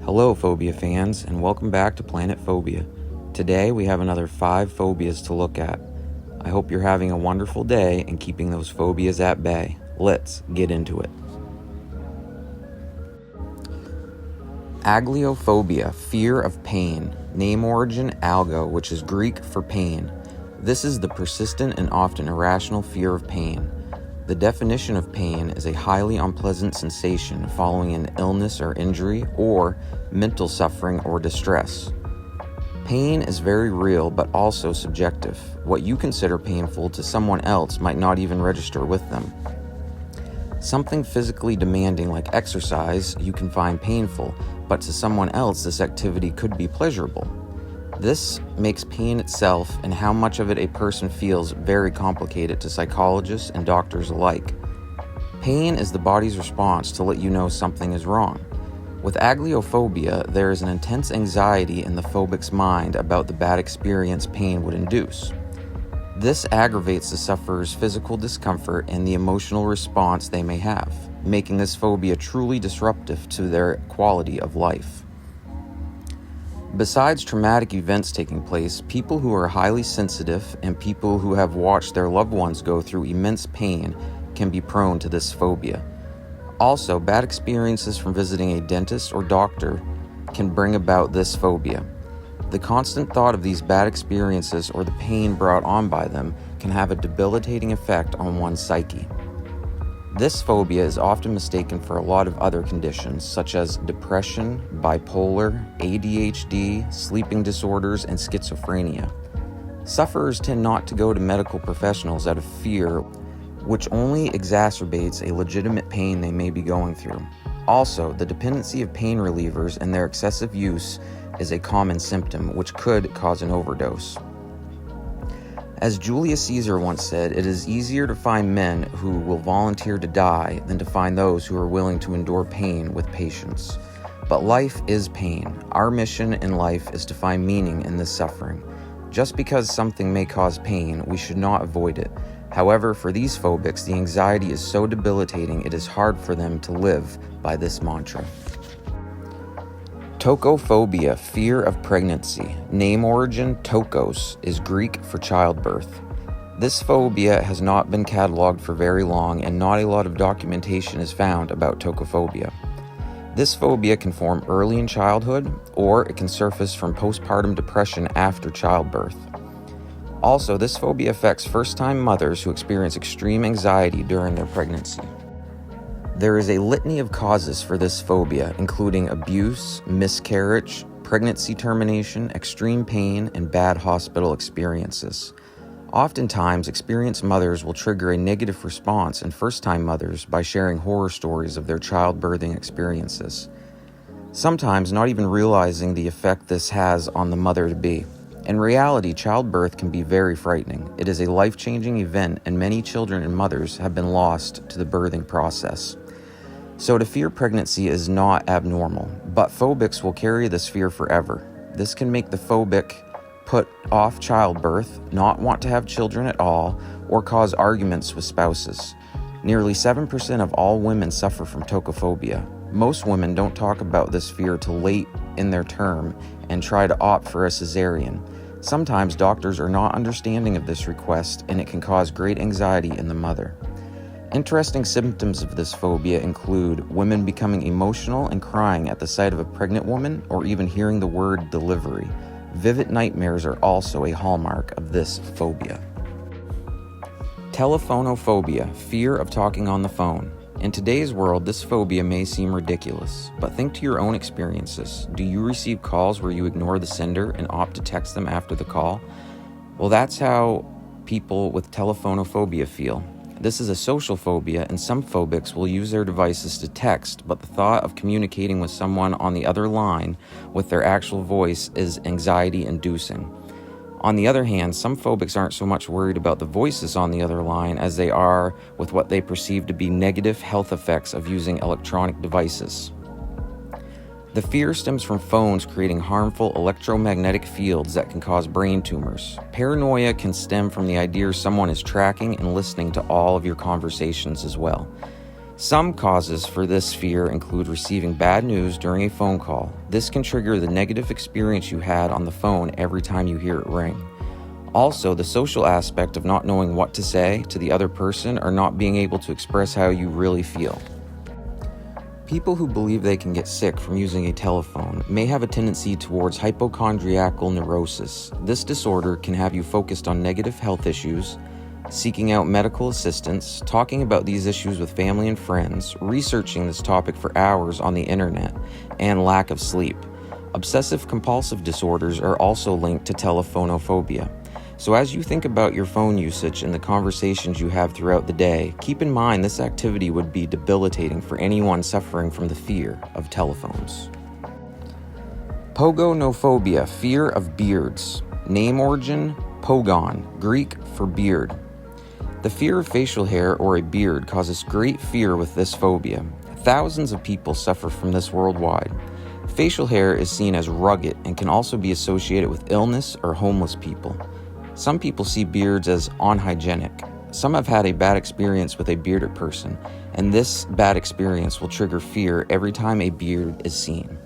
Hello, Phobia fans, and welcome back to Planet Phobia. Today we have another 5 phobias to look at. I hope you're having a wonderful day and keeping those phobias at bay. Let's get into it. Agliophobia, fear of pain. Name origin, algo, which is Greek for pain. This is the persistent and often irrational fear of pain. The definition of pain is a highly unpleasant sensation following an illness or injury, or mental suffering or distress. Pain is very real but also subjective. What you consider painful to someone else might not even register with them. Something physically demanding like exercise you can find painful, but to someone else this activity could be pleasurable. This makes pain itself and how much of it a person feels very complicated to psychologists and doctors alike. Pain is the body's response to let you know something is wrong. With agliophobia, there is an intense anxiety in the phobic's mind about the bad experience pain would induce. This aggravates the sufferer's physical discomfort and the emotional response they may have, making this phobia truly disruptive to their quality of life. Besides traumatic events taking place, people who are highly sensitive and people who have watched their loved ones go through immense pain can be prone to this phobia. Also, bad experiences from visiting a dentist or doctor can bring about this phobia. The constant thought of these bad experiences or the pain brought on by them can have a debilitating effect on one's psyche. This phobia is often mistaken for a lot of other conditions such as depression, bipolar, ADHD, sleeping disorders, and schizophrenia. Sufferers tend not to go to medical professionals out of fear, which only exacerbates a legitimate pain they may be going through. Also, the dependency of pain relievers and their excessive use is a common symptom, which could cause an overdose. As Julius Caesar once said, it is easier to find men who will volunteer to die than to find those who are willing to endure pain with patience. But life is pain. Our mission in life is to find meaning in this suffering. Just because something may cause pain, we should not avoid it. However, for these phobics, the anxiety is so debilitating it is hard for them to live by this mantra. Tokophobia, fear of pregnancy. Name origin, tokos, is Greek for childbirth. This phobia has not been cataloged for very long and not a lot of documentation is found about tokophobia. This phobia can form early in childhood or it can surface from postpartum depression after childbirth. Also, this phobia affects first-time mothers who experience extreme anxiety during their pregnancy. There is a litany of causes for this phobia, including abuse, miscarriage, pregnancy termination, extreme pain, and bad hospital experiences. Oftentimes, experienced mothers will trigger a negative response in first-time mothers by sharing horror stories of their childbirthing experiences, sometimes not even realizing the effect this has on the mother-to-be. In reality, childbirth can be very frightening. It is a life-changing event, and many children and mothers have been lost to the birthing process. So to fear pregnancy is not abnormal, but phobics will carry this fear forever. This can make the phobic put off childbirth, not want to have children at all, or cause arguments with spouses. Nearly 7% of all women suffer from tokophobia. Most women don't talk about this fear till late in their term and try to opt for a cesarean. Sometimes doctors are not understanding of this request and it can cause great anxiety in the mother. Interesting symptoms of this phobia include women becoming emotional and crying at the sight of a pregnant woman or even hearing the word delivery. Vivid nightmares are also a hallmark of this phobia. Telephonophobia, fear of talking on the phone. In today's world, this phobia may seem ridiculous, but think to your own experiences. Do you receive calls where you ignore the sender and opt to text them after the call? Well, that's how people with telephonophobia feel. This is a social phobia, and some phobics will use their devices to text, but the thought of communicating with someone on the other line with their actual voice is anxiety-inducing. On the other hand, some phobics aren't so much worried about the voices on the other line as they are with what they perceive to be negative health effects of using electronic devices. The fear stems from phones creating harmful electromagnetic fields that can cause brain tumors. Paranoia can stem from the idea someone is tracking and listening to all of your conversations as well. Some causes for this fear include receiving bad news during a phone call. This can trigger the negative experience you had on the phone every time you hear it ring. Also, the social aspect of not knowing what to say to the other person or not being able to express how you really feel. People who believe they can get sick from using a telephone may have a tendency towards hypochondriacal neurosis. This disorder can have you focused on negative health issues, seeking out medical assistance, talking about these issues with family and friends, researching this topic for hours on the internet, and lack of sleep. Obsessive-compulsive disorders are also linked to telephonophobia. So as you think about your phone usage and the conversations you have throughout the day, keep in mind this activity would be debilitating for anyone suffering from the fear of telephones. Pogonophobia, fear of beards. Name origin, pogon, Greek for beard. The fear of facial hair or a beard causes great fear with this phobia. Thousands of people suffer from this worldwide. Facial hair is seen as rugged and can also be associated with illness or homeless people. Some people see beards as unhygienic. Some have had a bad experience with a bearded person, and this bad experience will trigger fear every time a beard is seen.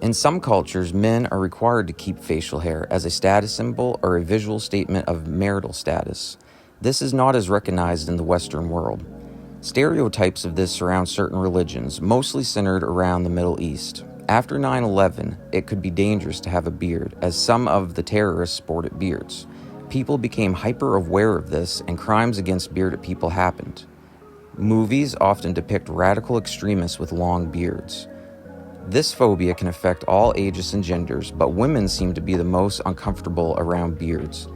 In some cultures, men are required to keep facial hair as a status symbol or a visual statement of marital status. This is not as recognized in the Western world. Stereotypes of this surround certain religions, mostly centered around the Middle East. After 9/11, it could be dangerous to have a beard, as some of the terrorists sported beards. People became hyper-aware of this, and crimes against bearded people happened. Movies often depict radical extremists with long beards. This phobia can affect all ages and genders, but women seem to be the most uncomfortable around beards.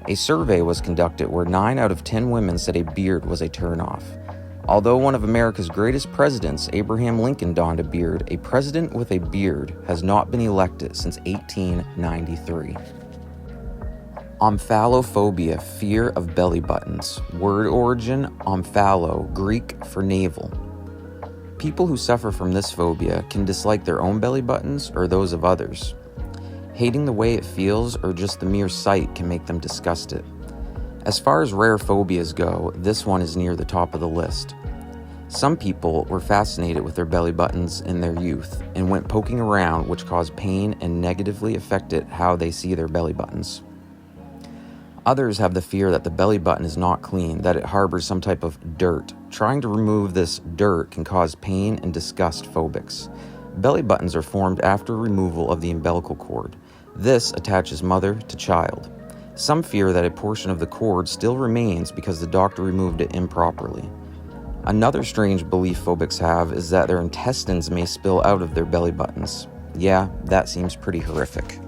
A survey was conducted where 9 out of 10 women said a beard was a turnoff. Although one of America's greatest presidents, Abraham Lincoln, donned a beard, a president with a beard has not been elected since 1893. Omphalophobia, fear of belly buttons. Word origin, omphalo, Greek for navel. People who suffer from this phobia can dislike their own belly buttons or those of others. Hating the way it feels or just the mere sight can make them disgusted. As far as rare phobias go, this one is near the top of the list. Some people were fascinated with their belly buttons in their youth and went poking around, which caused pain and negatively affected how they see their belly buttons. Others have the fear that the belly button is not clean, that it harbors some type of dirt. Trying to remove this dirt can cause pain and disgust phobics. Belly buttons are formed after removal of the umbilical cord. This attaches mother to child. Some fear that a portion of the cord still remains because the doctor removed it improperly. Another strange belief phobics have is that their intestines may spill out of their belly buttons. Yeah, that seems pretty horrific.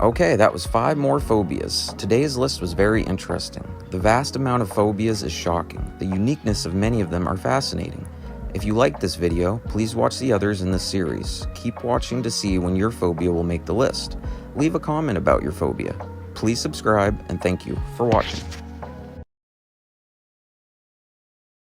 Okay, that was 5 more phobias. Today's list was very interesting. The vast amount of phobias is shocking. The uniqueness of many of them are fascinating. If you liked this video, please watch the others in this series. Keep watching to see when your phobia will make the list. Leave a comment about your phobia. Please subscribe, and thank you for watching.